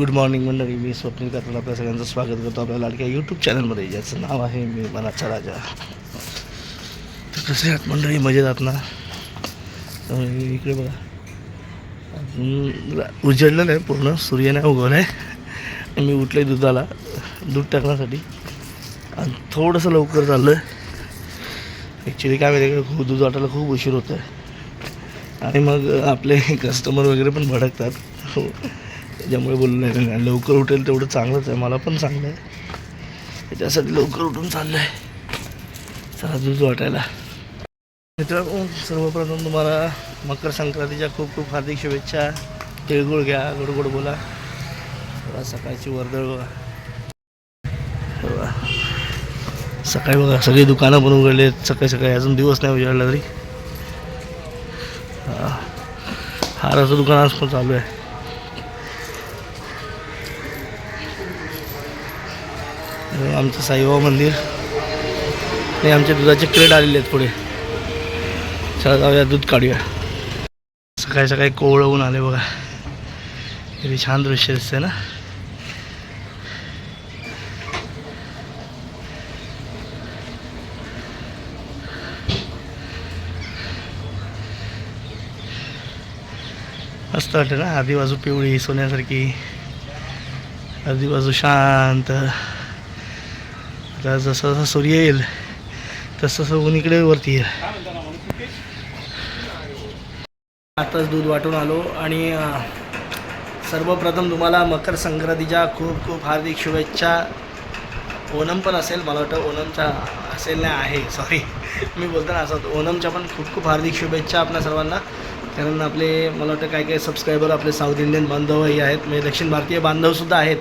Good morning मंडळी, मी स्वप्नील कातला आपल्या सगळ्यांचं स्वागत करतो आपल्या लाडक्या यूट्यूब चॅनलमध्ये, ज्याचं नाव आहे मी मनाचा राजा. तर कसे आहात मंडळी, मजेत आहात ना? इकडे बघा, उजळलं नाही, पूर्ण सूर्य नाही उगवला आहे. मी उठले दुधाला, दूध टाकण्यासाठी, आणि थोडंसं लवकर चाललं आहे. ॲक्च्युली काय माहिती आहे का, खूप दूध वाटायला खूप उशीर होतो आहे, आणि मग आपले कस्टमर वगैरे पण भडकतात. हो, त्याच्यामुळे बोललो नाही, लवकर उठेल तेवढं चांगलंच आहे, मला पण चांगलं आहे, त्याच्यासाठी लवकर उठून चाललं आहे चला दूध वाटायला. मित्रांनो, सर्वप्रथम तुम्हाला मकर संक्रांतीच्या खूप खूप हार्दिक शुभेच्छा. तिळगुळ घ्या, गोड बोला. सकाळची वर्दळ बघा, सकाळी बघा सगळी दुकानं पण उघडली आहेत सकाळी सकाळी, अजून दिवस नाही उजाडला तरी. हाराचं दुकान आज पण चालू आहे. आमचं साईबाबा मंदिर आणि आमच्या दुधाचे क्रेट आलेले आहेत पुढे. चला जाऊया, दूध काढूया. सकाळी सकाळी कोवळं ऊन आले बघा, किती छान दृश्य दिसते ना. मस्त वाटतं ना, आधी बाजू पिवळी सोन्यासारखी, आधी बाजू शांत. आता जसं जसं सूर्य येईल तसं तसं ऊन इकडे वरती येईल. आताच दूध वाटून आलो, आणि सर्वप्रथम तुम्हाला मकर संक्रांतीच्या खूप खूप हार्दिक शुभेच्छा. ओणम पण असेल, मला वाटतं ओणमचा असेल नाही आहे, सॉरी मी बोलतो ना असं. ओणमच्या पण खूप खूप हार्दिक शुभेच्छा आपल्या सर्वांना, कारण आपले मला वाटतं काय काय सबस्क्रायबर आपले साऊथ इंडियन बांधवही आहेत, म्हणजे दक्षिण भारतीय बांधवसुद्धा आहेत.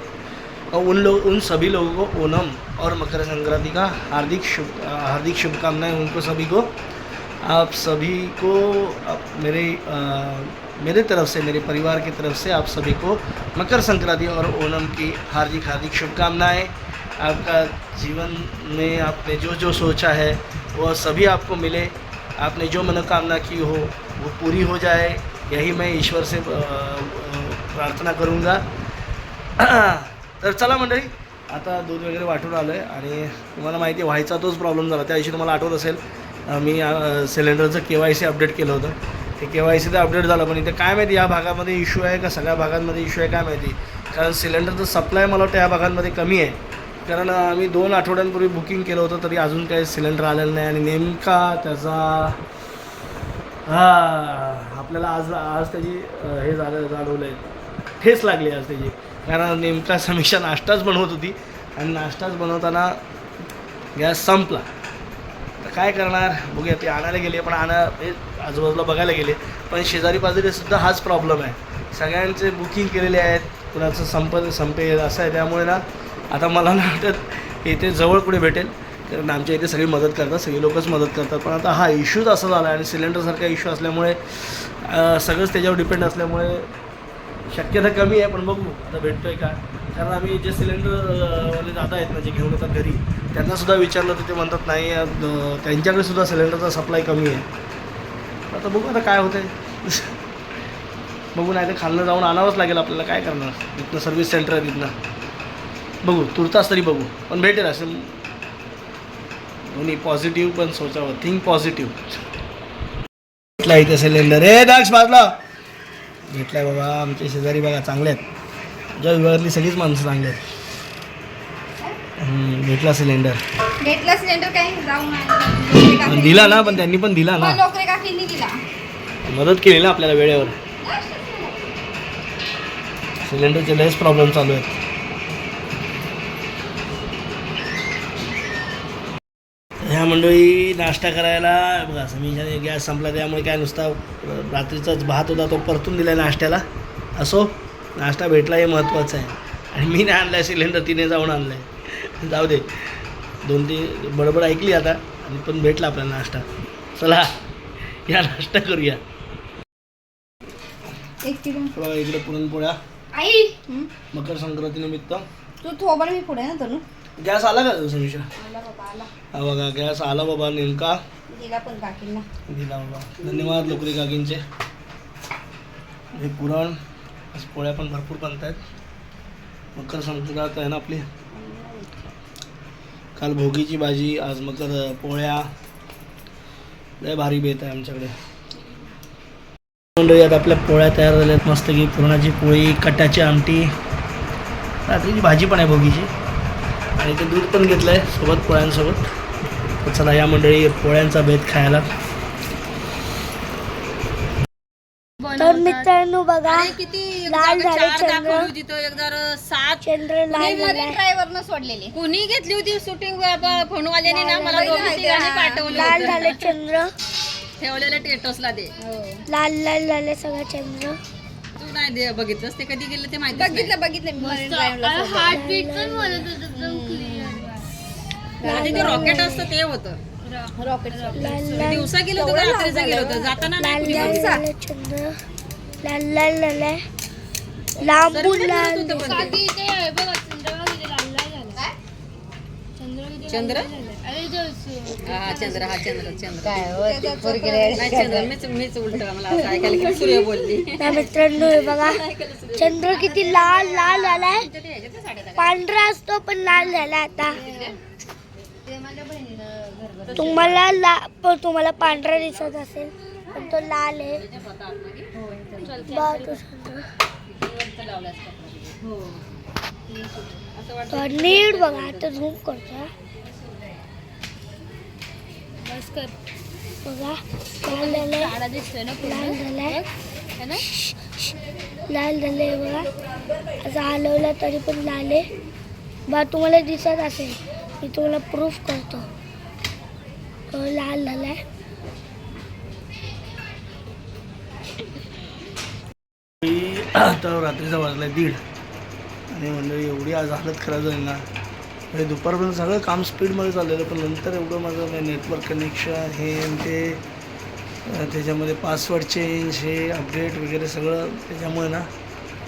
उन सभी लोगों को ओणम और मकर संक्रांति का हार्दिक शुभकामनाएं. उनको सभी को, आप सभी को मेरे तरफ से, मेरे परिवार की तरफ से आप सभी को मकर संक्रांति और ओणम की हार्दिक हार्दिक शुभकामनाएं. आपका जीवन में आपने जो जो सोचा है वह सभी आपको मिले. आपने जो मनोकामना की हो वो पूरी हो जाए, यही मैं ईश्वर से प्रार्थना करूँगा. तर चला मंडळी, आता दूध वगैरे वाटून आलो आहे, आणि तुम्हाला माहिती आहे व्हायचा तोच प्रॉब्लेम झाला. त्या दिवशी तुम्हाला आठवत असेल, मी सिलेंडरचं KYC अपडेट केलं होतं. ते KYC तर अपडेट झालं, पण इथे काय माहिती या भागामध्ये इश्यू आहे का सगळ्या भागांमध्ये इश्यू आहे काय माहिती. कारण सिलेंडरचं सप्लाय मला वाटतं या भागांमध्ये कमी आहे, कारण आम्ही 2 आठवड्यांपूर्वी बुकिंग केलं होतं, तरी अजून काही सिलेंडर आलेलं नाही. आणि नेमका त्याचा आपल्याला आज त्याची हे जाणवलं आहे, ठेच लागली आज त्याची. कारण नेमका समीक्षा नाश्ताच बनवत होती, आणि नाश्ताच बनवताना गॅस संपला. तर काय करणार बघूया. ते आणायला गेले, पण आजूबाजूला बघायला गेले, पण शेजारी पाजारीसुद्धा हाच प्रॉब्लेम आहे. सगळ्यांचे बुकिंग केलेले आहेत, कुणाचं संपेल असं आहे. त्यामुळे ना आता मला ना वाटत इथे जवळ कुठे भेटेल, कारण आमच्या इथे सगळी मदत करतात, सगळी लोकच मदत करतात. पण आता हा इश्यूच असा झाला आहे, आणि सिलेंडरसारखा इश्यू असल्यामुळे सगळंच त्याच्यावर डिपेंड असल्यामुळे शक्यता कमी आहे. पण बघू आता भेटतो आहे का. कारण आम्ही जे सिलेंडरवाले दादा आहेत ना, जे घेऊन येतात घरी, त्यांनासुद्धा विचारलं तर ते म्हणतात नाही, त्यांच्याकडे सुद्धा सिलेंडरचा सप्लाय कमी आहे. आता बघू आता काय होतं आहे. बघू, नाही तर खालनं जाऊन आणावंच लागेल आपल्याला, काय करणार. तिथनं सर्व्हिस सेंटर आहे, तिथनं बघू, तुर्तास तरी बघू, पण भेटेल असं. दोन्ही पॉझिटिव्ह पण सोचावं, थिंक पॉझिटिव्ह. भेटला इथे सिलेंडर. दाक्ष बाजला भेटलाय बाबा. आमचे शेजारी बघा चांगले आहेत, ज्या विभागातली सगळीच माणसं चांगली आहेत. भेटला सिलेंडर काय दिला ना, पण त्यांनी पण दिला ना, मदत केली ना आपल्याला वेळेवर. सिलेंडरचे लयच प्रॉब्लेम चालू आहेत. ह्या मंडळी नाश्ता करायला बघा, समीशाने गॅस संपला, त्यामुळे काय नुसता रात्रीचाच भात होता तो परतून दिला आहे नाश्त्याला. असो, नाश्ता भेटला हे महत्त्वाचं आहे. आणि मी नाही आणला आहे सिलेंडर, तिने जाऊन आणलं आहे. जाऊ दे, 2-3 बडबड ऐकली आता, आणि पण भेटला आपल्याला नाश्ता. चला या नाश्ता करूया. इकडे पुरणपोळ्या मकर संक्रांतीनिमित्त. तू थोबड मी पुढे ना तर गॅस आला का समीशा? आला बाबा, आला. हा बघा, गॅस आला बाबा नेमका. दिला पण काकींना. दिला बाबा, धन्यवाद लोकरी काकींचे. हे पुरण, पोळ्या पण भरपूर बनत आहेत. मकर संक्रांत आहे ना आपली. काल भोगीची भाजी, आज मकर पोळ्या. लय भारी बेत आहे आमच्याकडे. मंडळी आता आपल्या पोळ्या तयार झाल्या आहेत मस्त की. पुरणाची पोळी, कटाची आमटी, रात्रीची भाजी पण आहे भोगीची आणि ते दूध पण घेतलं आहे सोबत पोळ्यांसोबत. तर चला या मंडळी पोळ्यांचा बेत खायला. तर मित्रांनो बघा अरे किती लाल जागा झाले चार चंद्र. दाखवली होती तो एक जर 7 चंद्र लाल झालाय. ड्रायव्हरनं सोडलेली. कुणी घेतली होती शूटिंग फोनवाल्याने ना मला लाल दोघी झाले तिघांनी का? पाठवलं लाल होतं. झाले चंद्र. ठेवलेलं टेटसला ते लाल लाल झाले सगळं चंद्र. तू नाही दे बघितलंस ते कधी गेलं ते माहिती बघितलं मी मरीन ड्राईव्हला ते रॉकेट असतं ते होतं. रॉकेट लाल लाल दिवसा गेलो होतो का रात्रीचं गेलो होतं जाताना लाल नाही लाल कुणी झाले चंद्र. लाल लाल झालाय लांबून लाल. होतं पण ते. चंद्र हा चंद्र हा चंद्र चंद्र नाही चंद्र मीच उलट मला असं ऐकायला की सूर्य बोलली. ना मित्रांनो हे बघा चंद्र किती लाल लाल झालाय. पांढरा असतो पण लाल झाला आता. तुम्हाला पांढरा दिसत असेल पण तो लाल आहे. बघा तो चंद्र. तो नीट बघा आता झूम करतो. बघा लाल झालंय लाल झालाय लाल झालंय बघा. असं हलवलं तरी पण लाल आहे. बघा तुम्हाला दिसत असेल मी तुम्हाला प्रूफ करतो. लाल झालाय. तर रात्रीचा वाजला 1:30 आणि मंडळी एवढी आज हालत खराब झाली ना. म्हणजे दुपारपर्यंत सगळं काम स्पीडमध्ये चाललेलं पण नंतर एवढं माझं नेटवर्क कनेक्शन हे आणि ते त्याच्यामध्ये पासवर्ड चेंज हे अपडेट वगैरे सगळं त्याच्यामुळे ना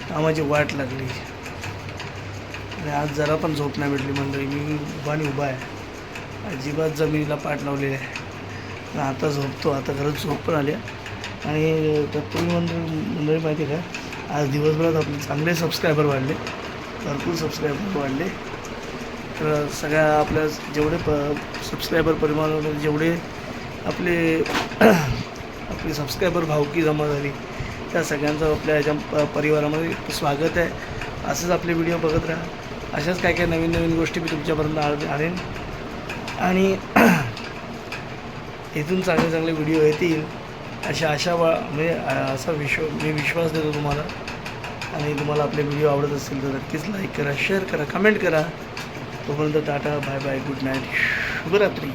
कामाची वाट लागली. आणि आज जरा पण झोप नाही भेटली मंडळी. मी उभा आहे अजिबात जमिनीला पाठ लावलेली आहे. आणि आता झोपतो. आता खरंच झोप पण आली आहे. आणि तत्पूर्वी मंडळी माहिती आहे का आज दिवसभरात आपले चांगले सबस्क्रायबर वाढले. भरपूर सबस्क्रायबर वाढले. तर सगळ्या आपल्या जेवढे सबस्क्रायबर परिवारामध्ये जेवढे आपले सबस्क्रायबर भावकी जमा झाली त्या सगळ्यांचं आपल्या ह्याच्या परिवारामध्ये स्वागत आहे. असंच आपले व्हिडिओ बघत राहा. अशाच काय काय नवीन नवीन गोष्टी मी तुमच्यापर्यंत आणेन आणि इथून चांगले चांगले व्हिडिओ येतील अशा आशा म्हणजे असा मी विश्वास देतो तुम्हाला. आणि तुम्हाला आपले व्हिडिओ आवडत असतील तर नक्कीच लाईक करा, शेअर करा, कमेंट करा. तोपर्यंत tata, bye bye, good night, शुभरात्री.